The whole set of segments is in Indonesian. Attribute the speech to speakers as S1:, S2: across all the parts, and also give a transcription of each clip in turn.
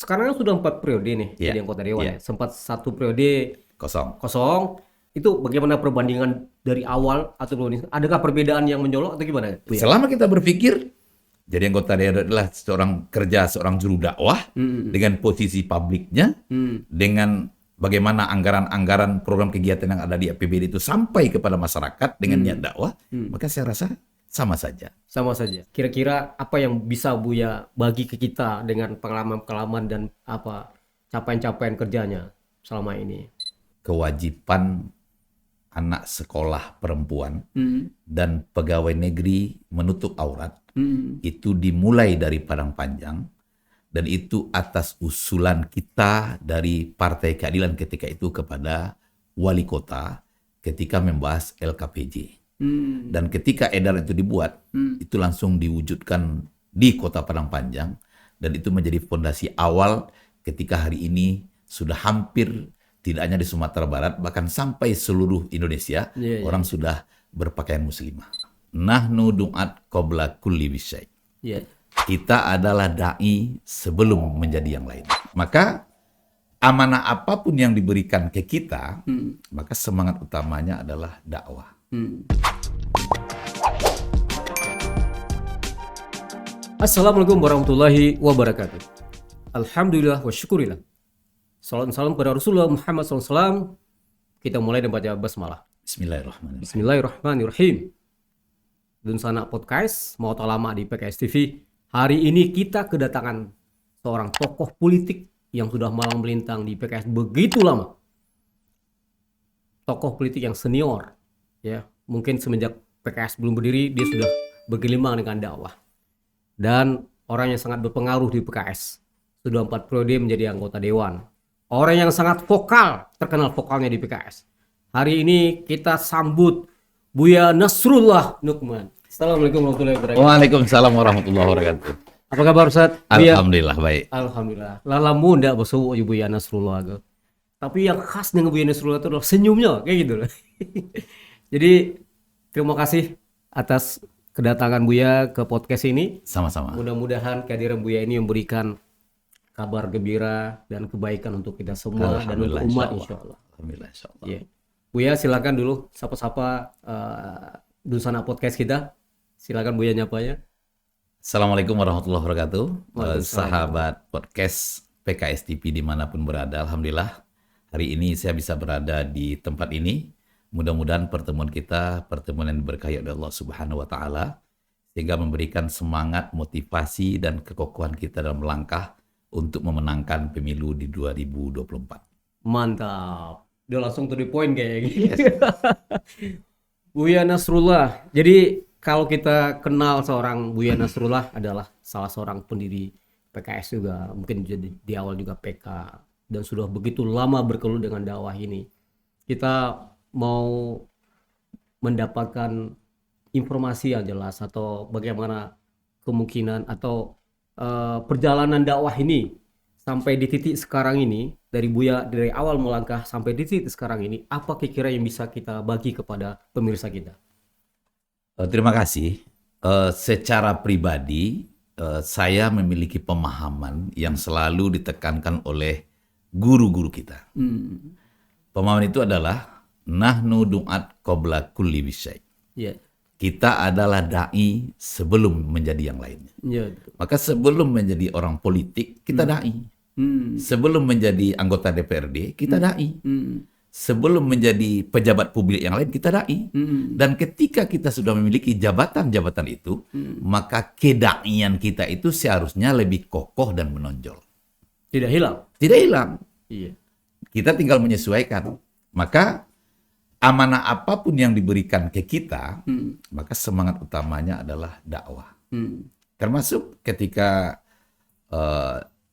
S1: sekarang kan sudah 4 periode nih
S2: Iya,
S1: jadi anggota dewan
S2: iya,
S1: ya. Sempat 1 periode
S2: kosong.
S1: kosong. Itu bagaimana perbandingan dari awal atau belum ini? Adakah perbedaan yang mencolok atau gimana, Bu ya?
S2: Selama kita berpikir, jadi anggota daerah adalah seorang juru dakwah dengan posisi publiknya, dengan bagaimana anggaran-anggaran program kegiatan yang ada di APBD itu sampai kepada masyarakat dengan niat dakwah, maka saya rasa sama saja.
S1: Sama saja. Kira-kira apa yang bisa Buya bagi ke kita dengan pengalaman-pengalaman dan apa capaian-capaian kerjanya selama ini?
S2: Kewajiban anak sekolah perempuan dan pegawai negeri menutup aurat itu dimulai dari Padang Panjang, dan itu atas usulan kita dari Partai Keadilan ketika itu kepada wali kota ketika membahas LKPJ. Dan ketika edaran itu dibuat, itu langsung diwujudkan di Kota Padang Panjang, dan itu menjadi fondasi awal ketika hari ini sudah hampir tidak hanya di Sumatera Barat, bahkan sampai seluruh Indonesia, orang sudah berpakaian muslimah. Nahnu du'at qabla kulli bisyai.
S1: Iya.
S2: Kita adalah da'i sebelum menjadi yang lain. Maka amanah apapun yang diberikan ke kita, maka semangat utamanya adalah dakwah.
S1: Assalamualaikum warahmatullahi wabarakatuh. Alhamdulillah wa syukurillah. Salam salam kepada Rasulullah Muhammad SAW. Kita mulai dengan baca basmalah.
S2: Bismillahirrahmanirrahim.
S1: Bismillahirrahmanirrahim. Dun Sana Podcast, mau lama di PKS TV. Hari ini kita kedatangan seorang tokoh politik yang sudah malang melintang di PKS begitu lama. Tokoh politik yang senior, ya mungkin semenjak PKS belum berdiri dia sudah bergelimang dengan dakwah. Dan orang yang sangat berpengaruh di PKS. Sudah 4 periode menjadi anggota dewan. Orang yang sangat vokal, terkenal vokalnya di PKS. Hari ini kita sambut Buya Nasrullah Nukman. Assalamualaikum warahmatullahi wabarakatuh.
S2: Waalaikumsalam warahmatullahi wabarakatuh.
S1: Apa kabar Ustaz?
S2: Alhamdulillah baik.
S1: Alhamdulillah. Lalamu ndak bersuuk Buya Nasrullah ke. Tapi yang khas dengan Buya Nasrullah itu adalah senyumnya kayak gitu loh. Jadi terima kasih atas kedatangan Buya ke podcast ini.
S2: Sama-sama.
S1: Mudah-mudahan kehadiran Buya ini memberikan kabar gembira dan kebaikan untuk kita semua dan untuk umat insyaallah.
S2: Alhamdulillah insyaallah.
S1: Yeah. Buya silakan dulu sapa-sapa Dun Sana Podcast kita. Silakan Buya nyapanya.
S2: Assalamualaikum warahmatullahi wabarakatuh.
S1: Waalaikumsalam.
S2: Sahabat podcast PKS TV dimanapun berada, alhamdulillah hari ini saya bisa berada di tempat ini. Mudah-mudahan pertemuan kita pertemuan yang diberkahi oleh Allah Subhanahu wa taala sehingga memberikan semangat, motivasi dan kekokohan kita dalam langkah untuk memenangkan pemilu di 2024.
S1: Mantap. Udah langsung to the point kayak gitu. Buya Nasrullah. Jadi kalau kita kenal seorang Buya Nasrullah adalah salah seorang pendiri PKS juga, mungkin jadi di awal juga PK dan sudah begitu lama bergelut dengan dakwah ini. Kita mau mendapatkan informasi yang jelas atau bagaimana kemungkinan atau perjalanan dakwah ini sampai di titik sekarang ini, dari Buya dari awal melangkah sampai di titik sekarang ini, apa kira-kira yang bisa kita bagi kepada pemirsa kita?
S2: Terima kasih. Secara pribadi, saya memiliki pemahaman yang selalu ditekankan oleh guru-guru kita. Pemahaman itu adalah nahnu du'at qabla kulli bisyai.
S1: Ya.
S2: Kita adalah da'i sebelum menjadi yang lainnya.
S1: Ya.
S2: Maka sebelum menjadi orang politik, kita da'i. Sebelum menjadi anggota DPRD, kita da'i. Sebelum menjadi pejabat publik yang lain, kita da'i. Dan ketika kita sudah memiliki jabatan-jabatan itu, maka keda'ian kita itu seharusnya lebih kokoh dan menonjol.
S1: Tidak hilang.
S2: Tidak hilang.
S1: Iya.
S2: Kita tinggal menyesuaikan. Maka amanah apapun yang diberikan ke kita, maka semangat utamanya adalah dakwah. Termasuk ketika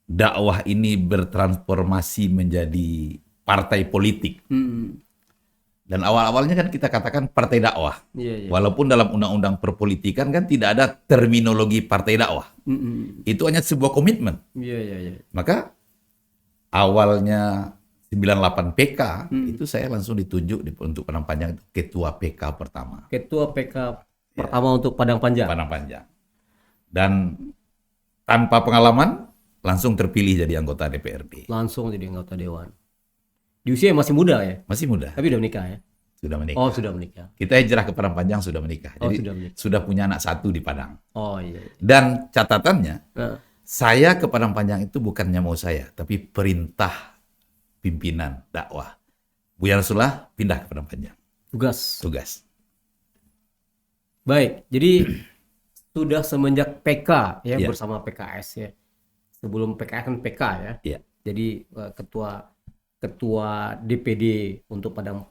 S2: dakwah ini bertransformasi menjadi partai politik. Dan awal-awalnya kan kita katakan partai dakwah.
S1: Iya.
S2: Walaupun dalam undang-undang perpolitikan kan tidak ada terminologi partai dakwah. Itu hanya sebuah komitmen.
S1: Iya.
S2: Maka awalnya 98 PK itu saya langsung ditunjuk untuk Padang Panjang itu ketua PK pertama.
S1: Ketua PK pertama untuk Padang Panjang.
S2: Padang Panjang. Dan tanpa pengalaman langsung terpilih jadi anggota DPRD.
S1: Langsung jadi anggota dewan. Di usia yang masih muda ya?
S2: Masih muda,
S1: Tapi udah menikah ya?
S2: sudah menikah.
S1: Oh, sudah menikah.
S2: Kita hijrah ke Padang Panjang sudah menikah.
S1: Oh,
S2: Jadi
S1: sudah menikah.
S2: sudah punya anak 1 di Padang.
S1: Oh iya.
S2: Dan catatannya,
S1: Nah,
S2: saya ke Padang Panjang itu bukannya mau saya, tapi perintah pimpinan dakwah. Buya Rasulullah pindah ke Padang Panjang. Tugas.
S1: Baik, jadi sudah semenjak PK ya
S2: Iya.
S1: bersama PKS ya. Sebelum PKS kan PK ya.
S2: Iya.
S1: Jadi ketua DPD untuk Padang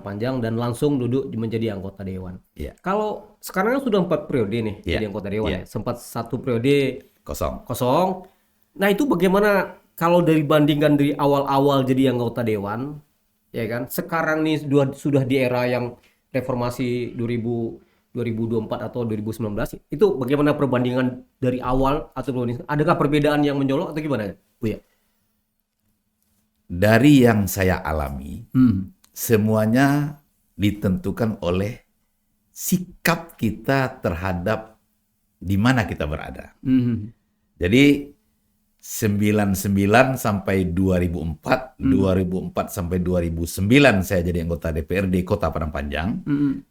S1: Panjang dan langsung duduk menjadi anggota dewan.
S2: Iya.
S1: Kalau sekarang kan sudah 4 periode nih
S2: Iya.
S1: jadi anggota dewan
S2: Iya.
S1: ya. Sempat 1 periode
S2: Kosong.
S1: kosong. Nah, itu bagaimana kalau dari bandingkan dari awal-awal jadi anggota dewan ya kan? Sekarang nih sudah di era yang reformasi 2024 atau 2019 itu bagaimana perbandingan dari awal atau adakah perbedaan yang mencolok atau gimana Bu ya?
S2: Dari yang saya alami, semuanya ditentukan oleh sikap kita terhadap di mana kita berada. Jadi 99 sampai 2004, 2004 sampai 2009 saya jadi anggota DPRD Kota Padang Panjang.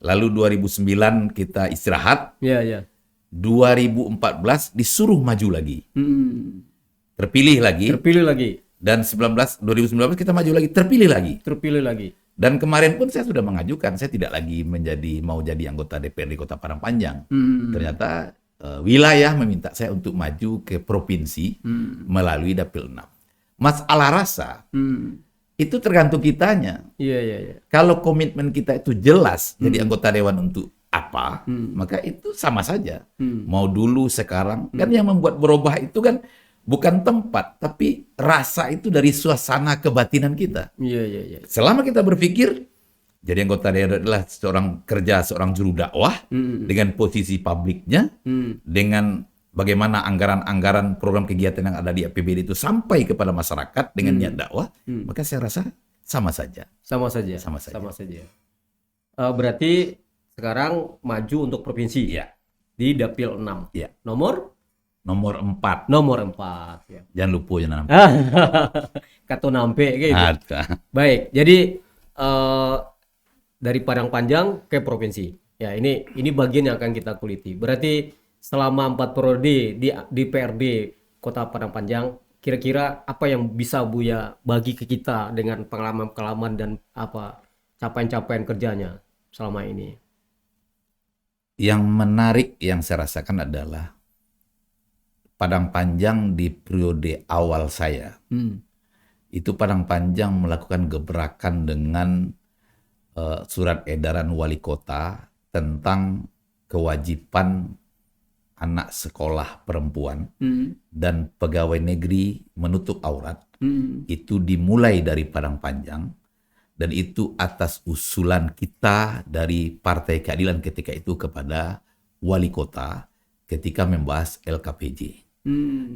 S2: Lalu 2009 kita istirahat.
S1: Iya.
S2: 2014 disuruh maju lagi. Terpilih lagi. Dan 2019 kita maju lagi, terpilih lagi. Dan kemarin pun saya sudah mengajukan, saya tidak lagi mau jadi anggota DPRD Kota Padang Panjang. Ternyata wilayah meminta saya untuk maju ke provinsi melalui Dapil 6. Masalah rasa itu tergantung kitanya.
S1: Iya.
S2: Kalau komitmen kita itu jelas jadi anggota dewan untuk apa, maka itu sama saja. Mau dulu, sekarang. Kan yang membuat berubah itu kan bukan tempat, tapi rasa itu dari suasana kebatinan kita.
S1: Iya.
S2: Selama kita berpikir jadi anggota daerah adalah seorang juru dakwah dengan posisi publiknya, dengan bagaimana anggaran-anggaran program kegiatan yang ada di APBD itu sampai kepada masyarakat dengan niat dakwah, maka saya rasa sama saja.
S1: Sama saja. Berarti sekarang maju untuk provinsi
S2: Ya.
S1: di Dapil 6.
S2: Ya.
S1: Nomor
S2: 4.
S1: Ya.
S2: Jangan lupa ya nama.
S1: Kato nampe gitu.
S2: Ada.
S1: Baik, jadi dari Padang Panjang ke provinsi. Ya, ini bagian yang akan kita kuliti. Berarti selama 4 periode di DPRD Kota Padang Panjang, kira-kira apa yang bisa Buya bagi ke kita dengan pengalaman-pengalaman dan apa capaian-capaian kerjanya selama ini?
S2: Yang menarik yang saya rasakan adalah Padang Panjang di periode awal saya. Itu Padang Panjang melakukan gebrakan dengan surat edaran wali kota tentang kewajiban anak sekolah perempuan dan pegawai negeri menutup aurat. Itu dimulai dari Padang Panjang dan itu atas usulan kita dari Partai Keadilan ketika itu kepada wali kota ketika membahas LKPJ.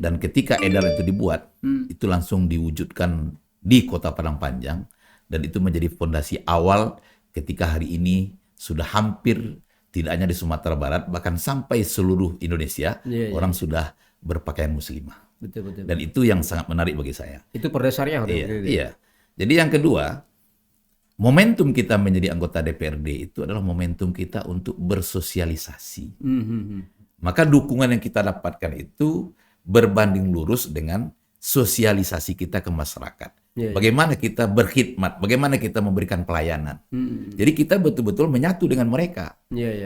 S2: Dan ketika edaran itu dibuat, itu langsung diwujudkan di Kota Padang Panjang dan itu menjadi fondasi awal ketika hari ini sudah hampir tidak hanya di Sumatera Barat bahkan sampai seluruh Indonesia orang sudah berpakaian muslimah.
S1: Betul.
S2: Dan itu yang sangat menarik bagi saya.
S1: Itu perdasarnya.
S2: Iya. Jadi yang kedua, momentum kita menjadi anggota DPRD itu adalah momentum kita untuk bersosialisasi. Maka dukungan yang kita dapatkan itu berbanding lurus dengan sosialisasi kita ke masyarakat. Bagaimana kita berkhidmat, bagaimana kita memberikan pelayanan. Jadi kita betul-betul menyatu dengan mereka.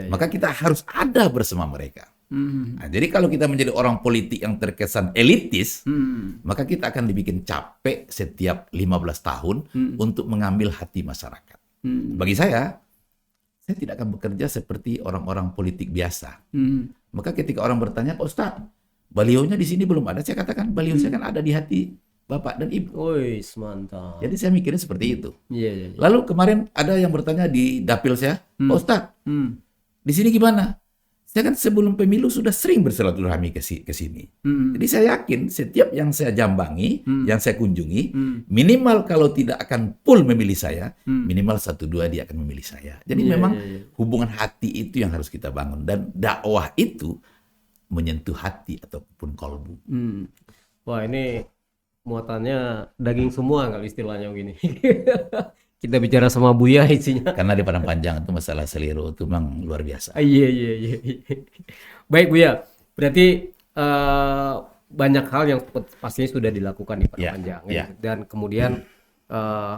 S2: Maka kita harus ada bersama mereka. Nah, jadi kalau kita menjadi orang politik yang terkesan elitis, maka kita akan dibikin capek setiap 15 tahun untuk mengambil hati masyarakat. Bagi saya tidak akan bekerja seperti orang-orang politik biasa. Maka ketika orang bertanya, Pak Ustadz, balionya di sini belum ada. Saya katakan, balio saya kan ada di hati Bapak dan Ibu.
S1: Mantap.
S2: Jadi saya mikirnya seperti itu.
S1: Iya.
S2: Lalu kemarin ada yang bertanya di dapil saya, Pak Ustadz, di sini gimana? Saya kan sebelum pemilu sudah sering bersilaturahmi ke sini. Jadi saya yakin setiap yang saya jambangi, yang saya kunjungi, minimal kalau tidak akan full memilih saya, minimal 1-2 dia akan memilih saya. Jadi memang hubungan hati itu yang harus kita bangun. Dan dakwah itu menyentuh hati ataupun kolbu.
S1: Wah, ini muatannya daging semua kalau istilahnya begini. Kita bicara sama Buya isinya.
S2: Karena di Padang Panjang itu masalah selero itu memang luar biasa.
S1: Iya, iya, iya, iya. Baik Buya, berarti banyak hal yang pastinya sudah dilakukan di Padang
S2: Ya,
S1: Panjang
S2: ya.
S1: dan kemudian eh,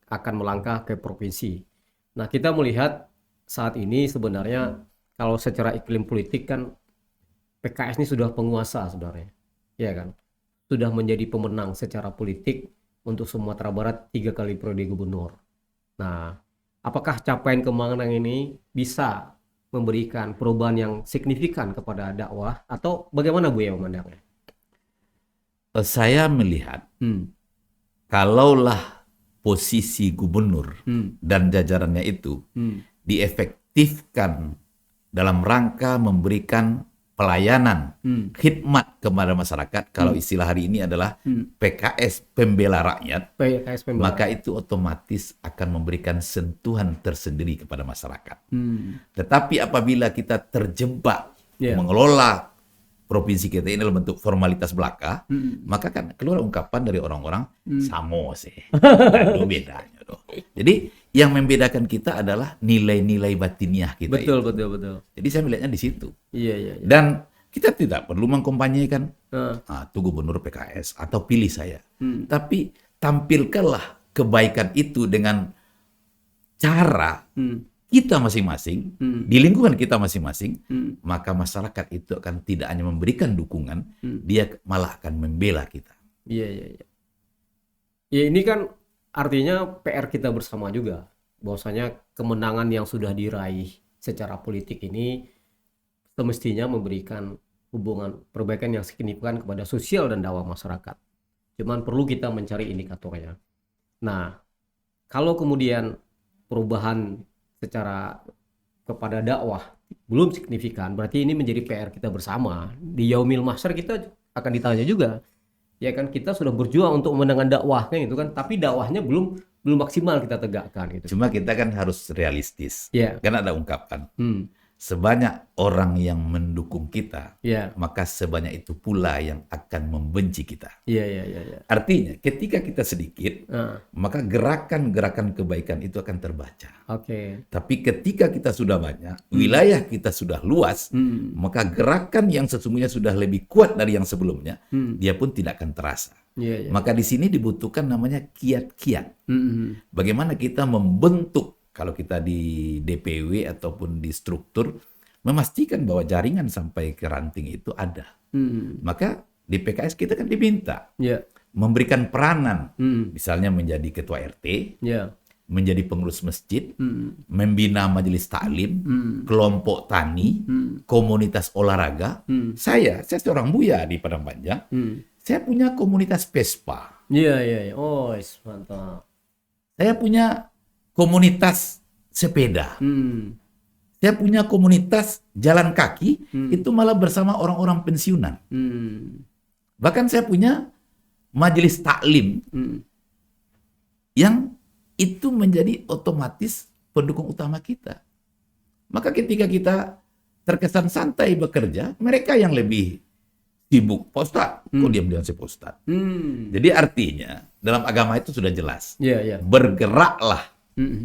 S1: akan melangkah ke provinsi. Nah, kita melihat saat ini sebenarnya kalau secara iklim politik kan PKS ini sudah penguasa sebenarnya, ya kan? Sudah menjadi pemenang secara politik untuk Sumatera Barat 3 kali periode gubernur. Nah, apakah capaian kemenangan ini bisa memberikan perubahan yang signifikan kepada dakwah atau bagaimana Bu ya memandangnya?
S2: Saya melihat
S1: Hmm,
S2: kalaulah posisi gubernur
S1: hmm,
S2: dan jajarannya itu
S1: hmm,
S2: diefektifkan dalam rangka memberikan pelayanan
S1: hmm,
S2: khidmat kepada masyarakat, kalau istilah hari ini adalah
S1: hmm.
S2: PKS pembela rakyat,
S1: PKS pembela.
S2: maka itu otomatis akan memberikan sentuhan tersendiri kepada masyarakat.
S1: Hmm,
S2: Tetapi apabila kita terjebak
S1: Ya.
S2: mengelola provinsi kita ini dalam bentuk formalitas belaka, maka kan keluar ungkapan dari orang-orang samo sih. Aduh bedanya loh. Jadi yang membedakan kita adalah nilai-nilai batiniah kita
S1: betul,
S2: itu.
S1: betul, betul.
S2: Jadi saya melihatnya di situ.
S1: Iya, iya, iya.
S2: Dan kita tidak perlu mengkampanyekan
S1: Nah,
S2: itu gubernur PKS atau pilih saya. Tapi tampilkanlah kebaikan itu dengan cara kita masing-masing, di lingkungan kita masing-masing, maka masyarakat itu akan tidak hanya memberikan dukungan, dia malah akan membela kita.
S1: iya, iya, iya. Ya ini kan artinya PR kita bersama juga. Bahwasanya kemenangan yang sudah diraih secara politik ini semestinya memberikan hubungan perbaikan yang signifikan kepada sosial dan dakwah masyarakat. Cuman perlu kita mencari indikatornya. Nah, kalau kemudian perubahan secara kepada dakwah belum signifikan, berarti ini menjadi PR kita bersama. Di Yaumil Mahsyar kita akan ditanya juga. Ya kan kita sudah berjuang untuk memenangkan dakwah kan gitu kan, tapi dakwahnya belum maksimal kita tegakkan gitu.
S2: Cuma kita kan harus realistis.
S1: Ya.
S2: Kan ada ungkapan,
S1: Hmm.
S2: sebanyak orang yang mendukung kita,
S1: Ya.
S2: maka sebanyak itu pula yang akan membenci kita.
S1: Iya, iya, iya, iya.
S2: Artinya, ketika kita sedikit,
S1: Ah,
S2: maka gerakan-gerakan kebaikan itu akan terbaca.
S1: oke.
S2: Tapi ketika kita sudah banyak, wilayah kita sudah luas, maka gerakan yang sesungguhnya sudah lebih kuat dari yang sebelumnya, dia pun tidak akan terasa.
S1: Iya, iya.
S2: Maka di sini dibutuhkan namanya kiat-kiat.
S1: Hmm.
S2: Bagaimana kita membentuk, kalau kita di DPW ataupun di struktur, memastikan bahwa jaringan sampai ke ranting itu ada.
S1: Hmm.
S2: Maka di PKS kita kan diminta
S1: Ya.
S2: memberikan peranan,
S1: Hmm.
S2: misalnya menjadi ketua RT,
S1: Ya.
S2: menjadi pengurus masjid,
S1: Hmm.
S2: membina majelis taklim, kelompok tani, komunitas olahraga.
S1: Hmm.
S2: Saya seorang Buya di Padang Panjang, saya punya komunitas Vespa.
S1: Iya, iya, iya. Oh, mantap.
S2: Saya punya komunitas sepeda. Saya punya komunitas jalan kaki, itu malah bersama orang-orang pensiunan. Bahkan saya punya majelis taklim yang itu menjadi otomatis pendukung utama kita. Maka ketika kita terkesan santai bekerja, mereka yang lebih sibuk. Pak Ustadz, kok diam-diam sih Pak Ustadz? Jadi artinya, dalam agama itu sudah jelas.
S1: Iya, iya.
S2: Bergeraklah.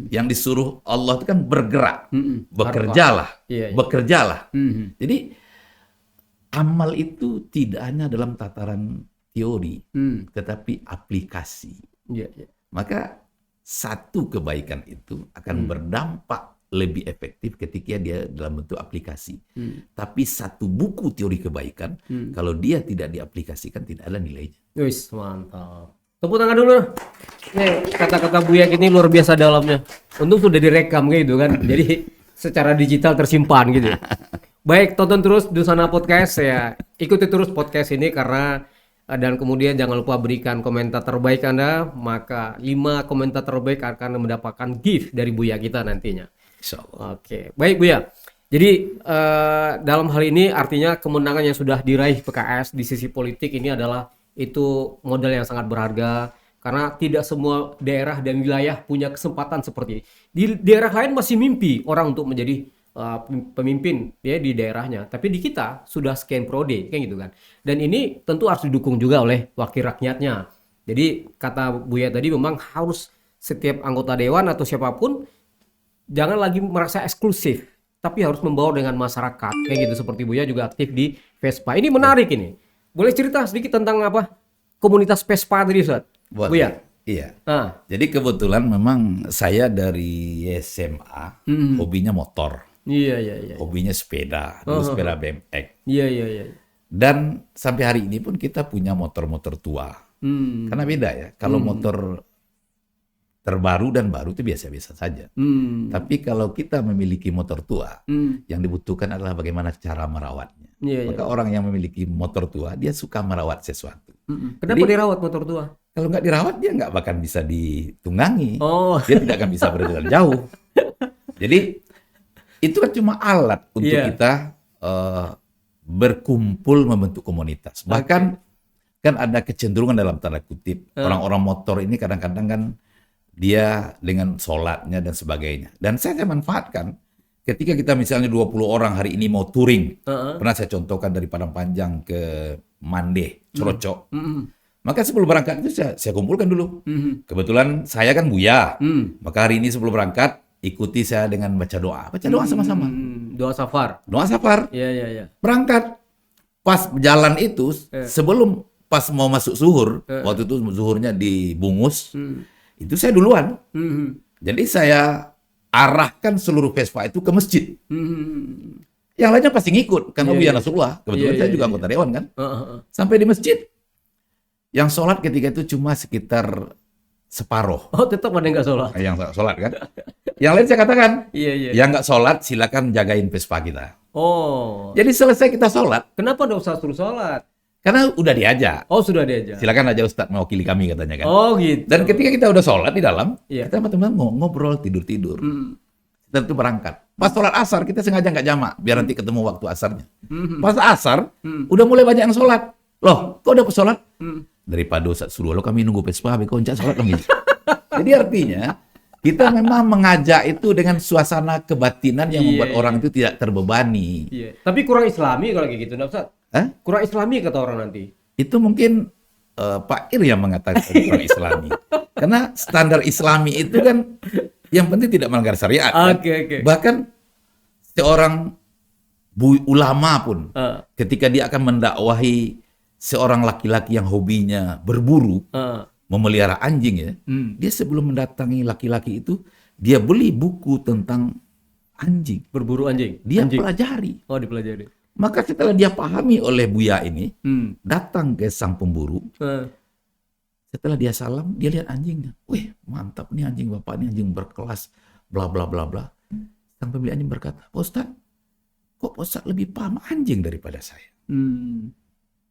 S2: Yang disuruh Allah itu kan bergerak. Bekerjalah.
S1: Iya, iya.
S2: Bekerjalah. Jadi, amal itu tidak hanya dalam tataran teori, tetapi aplikasi.
S1: Iya, iya.
S2: Maka satu kebaikan itu akan berdampak lebih efektif ketika dia dalam bentuk aplikasi. Tapi satu buku teori kebaikan, kalau dia tidak diaplikasikan, tidak ada nilainya.
S1: Wis, mantap. Tepuk tangan dulu. Nih, kata-kata Buya ini luar biasa dalamnya. Untung sudah direkam gitu kan. Jadi secara digital tersimpan gitu. Baik, tonton terus Dusana Podcast ya. Ikuti terus podcast ini karena dan kemudian jangan lupa berikan komentar terbaik Anda, maka 5 komentar terbaik akan mendapatkan gift dari Buya kita nantinya.
S2: Insyaallah.
S1: Oke, baik Buya. Jadi dalam hal ini artinya kemenangan yang sudah diraih PKS di sisi politik ini adalah itu modal yang sangat berharga karena tidak semua daerah dan wilayah punya kesempatan seperti ini. Di daerah lain masih mimpi orang untuk menjadi pemimpin ya di daerahnya, tapi di kita sudah sekian prode kayak gitu kan. Dan ini tentu harus didukung juga oleh wakil rakyatnya. Jadi kata Buya tadi memang harus setiap anggota dewan atau siapapun jangan lagi merasa eksklusif, tapi harus membaur dengan masyarakat kayak gitu. Seperti Buya juga aktif di Vespa. Ini menarik ini. Boleh cerita sedikit tentang apa komunitas Vespa tadi, Ustaz? Buya.
S2: Iya. Jadi kebetulan memang saya dari SMA hobinya motor.
S1: Iya.
S2: Hobinya sepeda, dulu sepeda BMX.
S1: Iya.
S2: Dan sampai hari ini pun kita punya motor-motor tua. Karena beda ya. Kalau motor terbaru dan baru itu biasa-biasa saja. Tapi kalau kita memiliki motor tua, yang dibutuhkan adalah bagaimana cara merawatnya. Maka orang yang memiliki motor tua, dia suka merawat sesuatu.
S1: Kenapa dirawat motor tua?
S2: Kalau nggak dirawat, dia nggak bakal bisa ditunggangi.
S1: Oh.
S2: Dia tidak akan bisa berjalan jauh. Jadi, itu kan cuma alat untuk kita berkumpul membentuk komunitas. Bahkan kan ada kecenderungan dalam tanda kutip orang-orang motor ini kadang-kadang kan dia dengan sholatnya dan sebagainya. Dan saya manfaatkan ketika kita misalnya 20 orang hari ini mau touring. Pernah saya contohkan dari Padang Panjang ke Mande, Corocok. Maka sebelum berangkat itu saya kumpulkan dulu. Kebetulan saya kan Buya. Maka hari ini sebelum berangkat ikuti saya dengan baca doa. Baca doa sama-sama.
S1: Doa safar.
S2: Doa safar.
S1: Iya.
S2: Berangkat. Pas jalan itu, sebelum pas mau masuk zuhur, waktu itu zuhurnya di Bungus, itu saya duluan. Jadi saya arahkan seluruh Vespa itu ke masjid. Yang lainnya pasti ngikut, karena Buya Nasrullah. Kebetulan saya juga anggota dewan kan. Sampai di masjid, yang sholat ketika itu cuma sekitar separuh.
S1: Oh, tetap ada yang nggak sholat.
S2: Yang sholat kan. Yang lain saya katakan,
S1: Iya.
S2: yang nggak sholat silakan jagain Vespa kita.
S1: Oh.
S2: Jadi selesai kita sholat,
S1: Kenapa nggak usah suruh sholat?
S2: karena udah diajak.
S1: Oh, sudah diajak.
S2: Silakan aja Ustadz mewakili kami katanya kan.
S1: Oh, gitu.
S2: Dan ketika kita udah sholat di dalam,
S1: Iya.
S2: kita sama teman ngobrol, tidur-tidur. Setelah itu berangkat. Pas sholat asar, kita sengaja nggak jamak, biar nanti ketemu waktu asarnya. Pas asar, udah mulai banyak yang sholat. Loh, kok udah sholat? Daripada Ustadz suruh, lo kami nunggu Vespa, kami koncak sholat dong. Jadi artinya, kita memang mengajak itu dengan suasana kebatinan yang membuat orang itu tidak terbebani.
S1: Iya. Tapi kurang islami kalau kayak gitu, Ustaz.
S2: Hah?
S1: Kurang islami kata orang nanti.
S2: Itu mungkin Pak Ir yang mengatakan kurang islami. Karena standar islami itu kan yang penting tidak melanggar syariat. Kan?
S1: Oke.
S2: Bahkan seorang ulama pun ketika dia akan mendakwahi seorang laki-laki yang hobinya berburu, memelihara anjing ya, dia sebelum mendatangi laki-laki itu, dia beli buku tentang anjing.
S1: Berburu anjing.
S2: Dia
S1: Anjing.
S2: pelajari.
S1: Oh, dipelajari.
S2: Maka setelah dia pahami oleh Buya ini, datang ke sang pemburu, setelah dia salam, dia lihat anjingnya. Wih, mantap nih anjing bapak, ini anjing berkelas, bla bla bla bla. Sang pemilik anjing berkata, Pak Ustadz, kok Pak Ustadz lebih paham anjing daripada saya?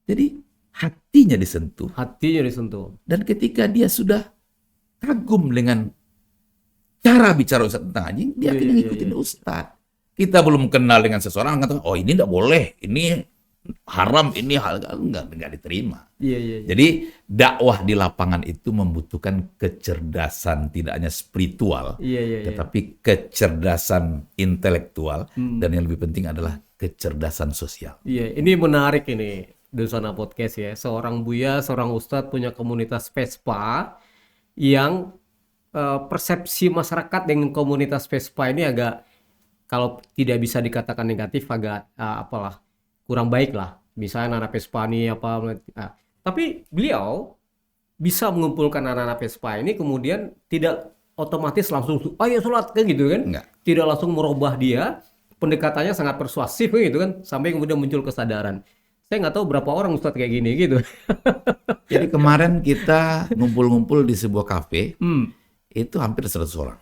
S2: Jadi hatinya disentuh.
S1: Hatinya disentuh.
S2: Dan ketika dia sudah kagum dengan cara bicara Ustadz tentang anjing, dia akhirnya ngikutin Ustadz. Kita belum kenal dengan seseorang, mengatakan, oh ini tidak boleh, ini haram, ini hal enggak diterima.
S1: Iya.
S2: Jadi dakwah di lapangan itu membutuhkan kecerdasan, tidak hanya spiritual, tetapi kecerdasan intelektual, dan yang lebih penting adalah kecerdasan sosial.
S1: Iya, ini menarik ini. Dusana Podcast ya, seorang Buya, seorang Ustadz punya komunitas Vespa yang persepsi masyarakat dengan komunitas Vespa ini agak, kalau tidak bisa dikatakan negatif, agak kurang baik lah. Misalnya anak Vespa ini tapi beliau bisa mengumpulkan anak-anak Vespa ini kemudian tidak otomatis langsung ayo sholat kan gitu kan?
S2: Enggak.
S1: Tidak langsung merubah dia, pendekatannya sangat persuasif gitu kan, sampai kemudian muncul kesadaran. Saya nggak tahu berapa orang Ustadz kayak gini gitu.
S2: Jadi kemarin kita ngumpul-ngumpul di sebuah kafe, itu hampir 100 orang.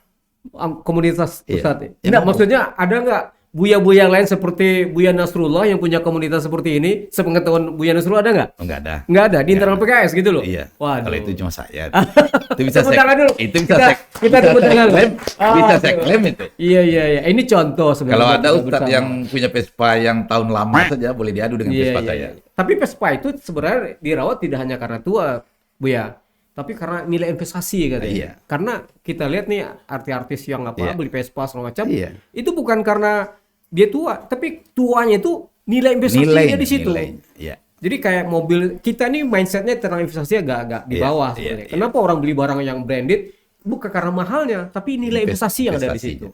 S1: Komunitas Ustadz.
S2: Iya.
S1: Enggak, maksudnya ada nggak Buya-buya lain seperti Buya Nasrullah yang punya komunitas seperti ini? Sepengetahuan Buya Nasrullah ada nggak?
S2: Enggak ada.
S1: Nggak ada, di internal PKS gitu loh?
S2: Iya.
S1: Waduh.
S2: Kalau itu cuma saya. Itu bisa
S1: Tepuk tangan dulu.
S2: Itu bisa
S1: Kita tepuk tangan.
S2: Bisa saya klaim itu.
S1: Iya. Ini contoh sebenarnya.
S2: Kalau ada
S1: kita
S2: Ustadz
S1: bersama.
S2: yang punya Vespa yang tahun lama saja boleh diadu dengan Vespa saya.
S1: Tapi Vespa itu sebenarnya dirawat tidak hanya karena tua, Buya, tapi karena nilai investasi katanya.
S2: Iya.
S1: Karena kita lihat nih artis-artis yang beli Vespa segala macam,
S2: Iya.
S1: itu bukan karena dia tua, tapi tuanya itu nilai investasinya di situ.
S2: Ya.
S1: Jadi kayak mobil kita nih mindsetnya tentang investasi agak di bawah sebenarnya. Kenapa orang beli barang yang branded? Bukan karena mahalnya, tapi nilai investasi yang ada di situ.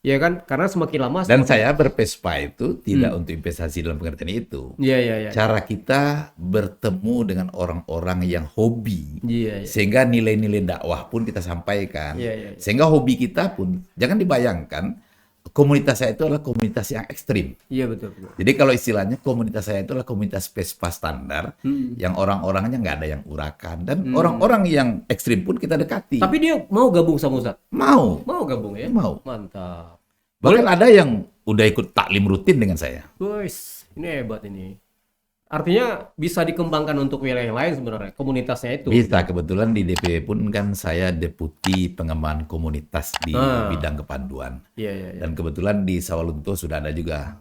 S1: Ya kan? Karena semakin lama
S2: dan saya berpespa itu tidak untuk investasi dalam pengertian itu.
S1: Iya.
S2: Cara kita bertemu dengan orang-orang yang hobi.
S1: Iya.
S2: Sehingga nilai-nilai dakwah pun kita sampaikan.
S1: Iya.
S2: Sehingga hobi kita pun jangan dibayangkan komunitas saya itu adalah komunitas yang ekstrim.
S1: Iya betul.
S2: Jadi kalau istilahnya komunitas saya itu adalah komunitas Vespa standar yang orang-orangnya nggak ada yang urakan dan orang-orang yang ekstrim pun kita dekati.
S1: Tapi dia mau gabung sama Ustadz?
S2: Mau
S1: gabung ya?
S2: Mau.
S1: Mantap.
S2: Bahkan ada yang udah ikut taklim rutin dengan saya.
S1: Guys, ini hebat ini. Artinya bisa dikembangkan untuk wilayah yang lain sebenarnya, komunitasnya itu.
S2: Bisa, kebetulan di DPW pun kan saya deputi pengembangan komunitas di bidang kepanduan.
S1: Iya.
S2: Dan kebetulan di Sawalunto sudah ada juga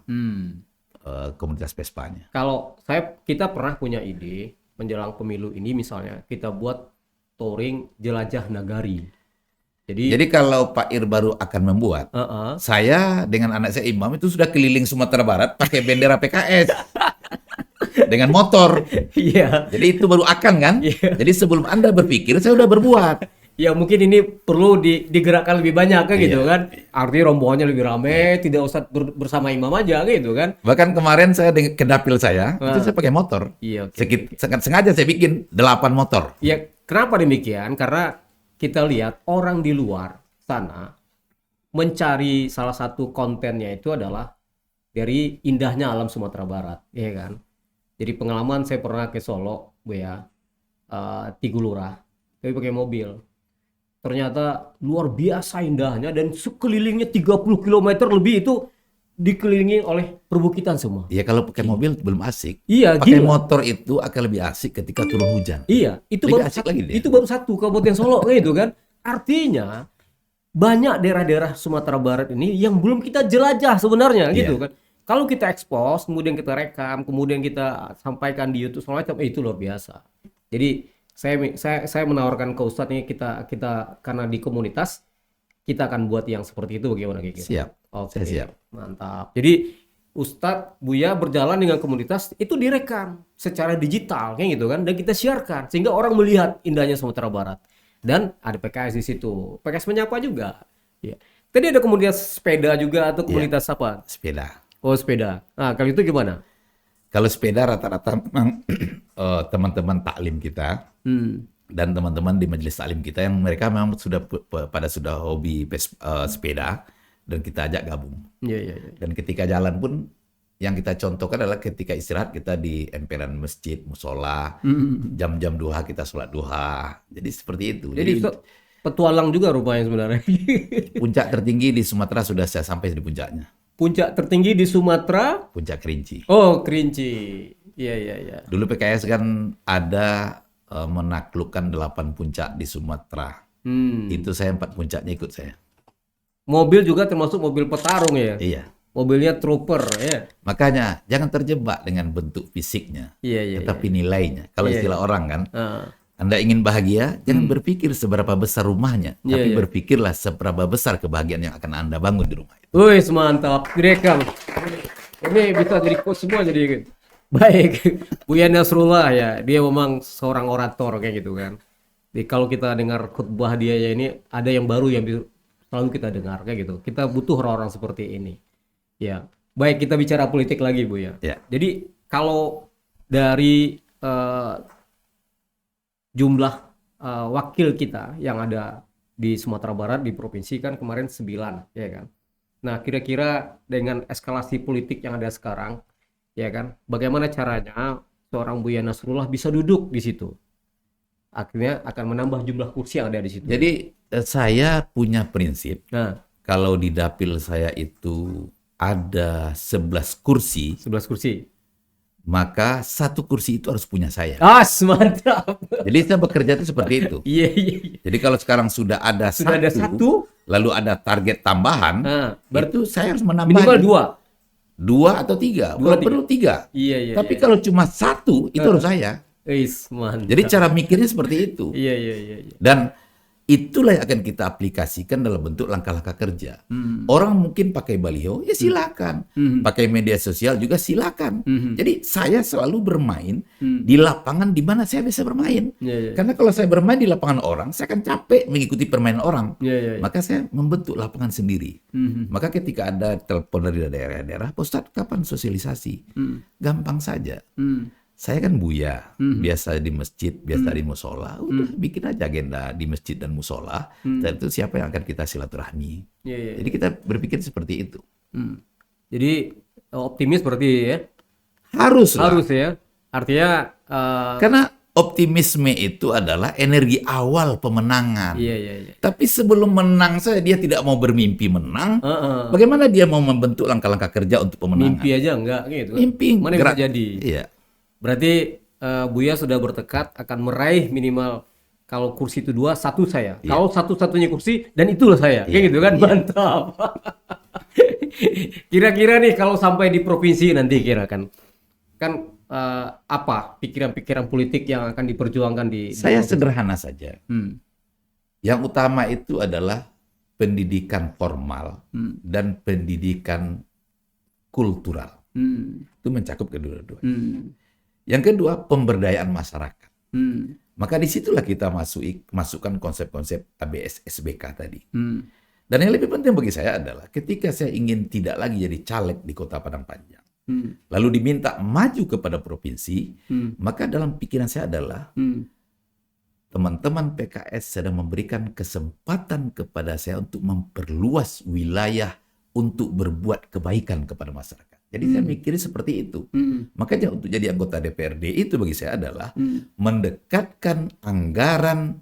S2: komunitas Vespanya.
S1: Kalau kita pernah punya ide menjelang pemilu ini misalnya kita buat touring jelajah nagari. Jadi
S2: kalau Pak Ir baru akan membuat, saya dengan anak saya Imam itu sudah keliling Sumatera Barat pakai bendera PKS. Dengan motor.
S1: Iya.
S2: Jadi itu baru akan kan? Iya. Jadi sebelum Anda berpikir, saya udah berbuat.
S1: Ya mungkin ini perlu digerakkan lebih banyak kan gitu kan. Artinya rombongannya lebih ramai, tidak usah bersama imam aja gitu kan.
S2: Bahkan kemarin saya ke dapil saya, itu saya pakai motor.
S1: Iya,
S2: sengaja saya bikin 8 motor.
S1: Ya, kenapa demikian? Karena kita lihat orang di luar sana mencari salah satu kontennya itu adalah dari indahnya alam Sumatera Barat, ya kan? Jadi pengalaman saya pernah ke Solo, Bu ya, Tigulura, tapi pakai mobil. Ternyata luar biasa indahnya dan sekelilingnya 30 km lebih itu dikelilingi oleh perbukitan semua.
S2: Iya, kalau pakai mobil belum asik.
S1: Iya,
S2: pakai motor itu akan lebih asik ketika turun hujan.
S1: Iya, itu
S2: lebih
S1: baru
S2: asik lagi dia.
S1: Itu baru satu Kabupaten Solo gitu kan. Artinya banyak daerah-daerah Sumatera Barat ini yang belum kita jelajah sebenarnya gitu kan. Kalau kita expose, kemudian kita rekam, kemudian kita sampaikan di YouTube semua itu luar biasa. Jadi saya menawarkan ke Ustadz ini kita karena di komunitas kita akan buat yang seperti itu bagaimana gitu.
S2: Siap.
S1: Oke.
S2: Saya siap.
S1: Mantap. Jadi Ustadz Buya berjalan dengan komunitas itu direkam secara digital kayak gitu kan dan kita siarkan sehingga orang melihat indahnya Sumatera Barat. Dan ada PKS di situ. PKS menyapa juga. Ya. Tadi ada komunitas sepeda juga atau komunitas apa?
S2: Sepeda.
S1: Oh, sepeda. Nah, kalau itu gimana?
S2: Kalau sepeda rata-rata memang teman-teman taklim kita dan teman-teman di majelis taklim kita yang mereka memang sudah hobi sepeda dan kita ajak gabung.
S1: Iya.
S2: Dan ketika jalan pun yang kita contohkan adalah ketika istirahat kita di emperan masjid, musola, jam-jam duha kita sholat duha. Jadi seperti itu.
S1: Jadi petualang juga rupanya sebenarnya.
S2: Puncak tertinggi di Sumatera sudah saya sampai di puncaknya.
S1: Puncak tertinggi di Sumatera?
S2: Puncak Kerinci.
S1: Oh, Kerinci. Iya.
S2: Dulu PKS kan ada menaklukkan 8 puncak di Sumatera. Itu saya 4 puncaknya ikut saya.
S1: Mobil juga termasuk mobil petarung ya?
S2: Iya.
S1: Mobilnya trooper ya.
S2: Makanya jangan terjebak dengan bentuk fisiknya, tetapi nilainya. Kalau istilah orang kan, Anda ingin bahagia, jangan berpikir seberapa besar rumahnya, tapi berpikirlah seberapa besar kebahagiaan yang akan Anda bangun di rumah itu.
S1: Wih, mantap. Direkam. Ini bisa jadi quote semua jadi. Baik. Buya Nasrullah ya, dia memang seorang orator kayak gitu kan. Jadi kalau kita dengar khutbah dia ya ini ada yang baru yang selalu kita dengar kayak gitu. Kita butuh orang-orang seperti ini. Ya, baik kita bicara politik lagi Bu ya. Jadi kalau dari jumlah wakil kita yang ada di Sumatera Barat di provinsi kan kemarin 9 ya kan. Nah kira-kira dengan eskalasi politik yang ada sekarang ya kan, bagaimana caranya seorang Buya Nasrullah bisa duduk di situ? Akhirnya akan menambah jumlah kursi yang ada di situ.
S2: Jadi saya punya prinsip, kalau di dapil saya itu ada 11 kursi, maka 1 kursi itu harus punya saya.
S1: Mantap.
S2: Jadi saya bekerja itu seperti itu.
S1: Iya.
S2: Jadi kalau sekarang sudah ada satu, lalu ada target tambahan, berarti saya harus menambah.
S1: Minimal 2
S2: atau 3, kalau perlu 3.
S1: Iya.
S2: Tapi kalau cuma 1, itu harus saya.
S1: Mantap.
S2: Jadi cara mikirnya seperti itu.
S1: Iya.
S2: Dan itulah yang akan kita aplikasikan dalam bentuk langkah-langkah kerja. Orang mungkin pakai baliho, ya silakan. Pakai media sosial juga silakan. Jadi saya selalu bermain di lapangan di mana saya bisa bermain. Karena kalau saya bermain di lapangan orang, saya akan capek mengikuti permainan orang. Maka saya membentuk lapangan sendiri. Maka ketika ada telepon dari daerah-daerah, Pak Ustadz kapan sosialisasi? Gampang saja. Saya kan buya, biasa di masjid, biasa di musola. Udah bikin aja agenda di masjid dan musola. Dan itu siapa yang akan kita silaturahmi. Jadi kita berpikir seperti itu.
S1: Jadi optimis berarti ya?
S2: Harus
S1: ya. Artinya
S2: karena optimisme itu adalah energi awal pemenangan.
S1: Iya.
S2: Tapi sebelum menang saja dia tidak mau bermimpi menang. Bagaimana dia mau membentuk langkah-langkah kerja untuk pemenangan?
S1: Mimpi aja enggak gitu.
S2: Mimpi
S1: mana bisa jadi?
S2: Iya.
S1: Berarti Buya sudah bertekad akan meraih minimal kalau kursi itu 2, 1 saya. Kalau satu-satunya kursi dan itulah saya. Kayak gitu kan? Mantap. Kira-kira nih kalau sampai di provinsi nanti kan apa pikiran-pikiran politik yang akan diperjuangkan di
S2: Saya sederhana saja. Yang utama itu adalah pendidikan formal dan pendidikan kultural. Itu mencakup kedua-duanya. Yang kedua, pemberdayaan masyarakat. Maka disitulah kita masukkan konsep-konsep ABS SBK tadi. Dan yang lebih penting bagi saya adalah ketika saya ingin tidak lagi jadi caleg di Kota Padang Panjang, lalu diminta maju kepada provinsi, maka dalam pikiran saya adalah teman-teman PKS sedang memberikan kesempatan kepada saya untuk memperluas wilayah untuk berbuat kebaikan kepada masyarakat. Jadi saya mikirnya seperti itu. Makanya untuk jadi anggota DPRD itu bagi saya adalah mendekatkan anggaran